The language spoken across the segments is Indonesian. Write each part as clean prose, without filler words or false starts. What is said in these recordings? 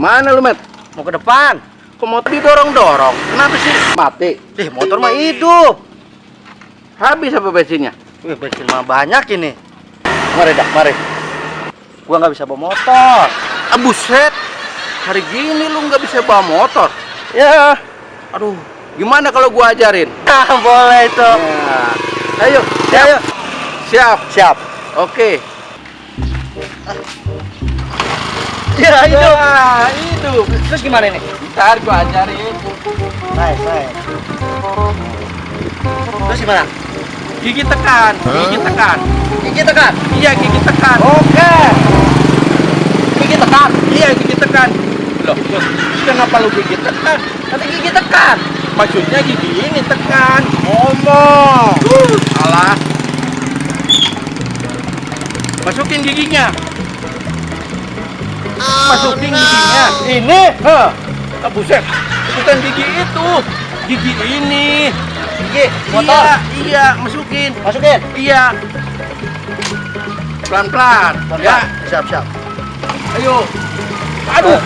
Mana lu, Met? Mau ke depan. Kok motor didorong-dorong? Kenapa sih? Mati. Motor mah hidup. Habis apa bensinnya? Wih, bensin mah banyak ini. Mari dah, mari. Gua nggak bisa bawa motor. Ah, buset. Hari gini lu nggak bisa bawa motor? Ya. Aduh, gimana kalau gua ajarin? Boleh itu. Ya. Ayo, siap. Ayo. Siap. Siap. Oke. Ya, hidup. Ya, hidup. Terus gimana ini? Ntar gua ajarin. Nice. Terus gimana? Gigi tekan, gigi tekan. Gigi tekan. Iya, gigi tekan. Oke. Gigi tekan. Iya, gigi tekan. Loh, kenapa lu gigi tekan? Nanti gigi tekan. Maksudnya gigi ini tekan. Ngomong. Salah. Masukin giginya. Masukin giginya. Ini. Hah, ah, buset. Bukan gigi itu. Gigi ini. Gigi motor. Iya, masukin. Masukin. Iya. Pelan-pelan. Ya, Siap. ayo. Aduh.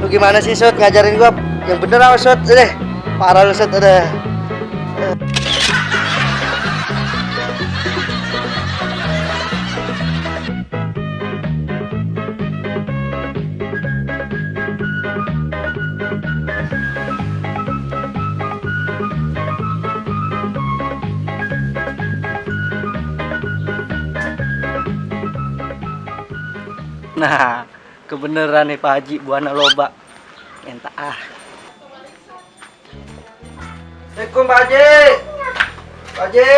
Lu gimana sih, Sud? Ngajarin gua yang bener apa, Sud? Udah. Parah lu, Sud. Udah. Nah, kebeneran nih Pak Haji, buana loba. Entah ah. Assalamualaikum Pak Haji. Pak Haji.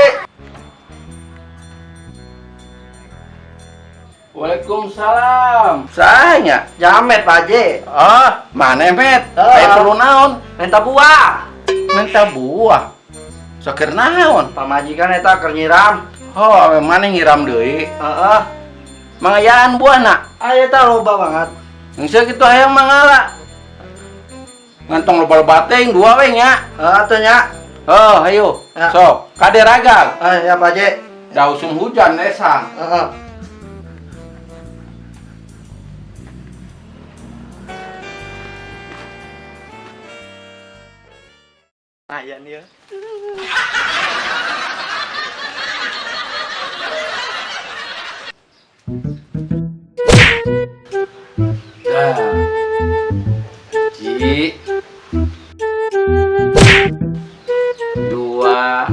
Waalaikumsalam. Saya jamet Pak Haji. Oh, mana Met? Oh. Kayak perlu naon? Minta buah. Minta buah. Sakir naon? Pak majikan eta keur nyiram. Oh, mana ngiram deui? Heeh. Mangayaan buah nak. Aya eta loba banget. Ngeuseuk kitu hayang mangala. Ngantong loba-loba teh dua we nya. Atuh nya. Oh, ayo. Ya. Sok, kade ragal. Ya Pak Haji. Da usum hujan esang. Heeh. Ayan ya. Dah. Ji. Dua.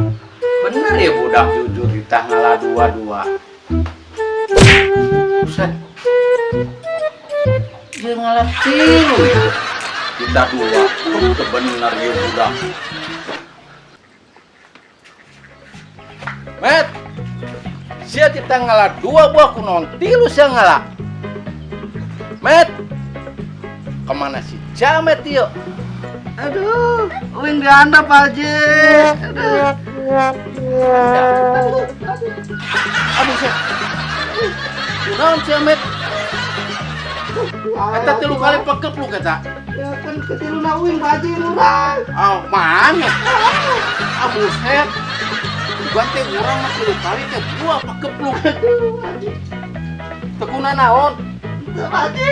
Bener ya budak jujur kita ngalah dua-dua. Buset. Dia ngalah tilu itu. Kita dua. Oh, bener ya budak. Met. Sia kita ngalah dua buah kunon. Tilu sia ngalah. Met. Kemana sih Jamet yuk? Aduh, uing ganda Pak Haji. Aduh, saya. Naon Jamet? Eta tilu kali pekep lu kata. Ya kan ketiluna uing Pak Haji murah. Oh, mana? Ah, buset. Ganti urang mah tilu kali teh buah pekep lu. Tekuna naon? Pak Haji.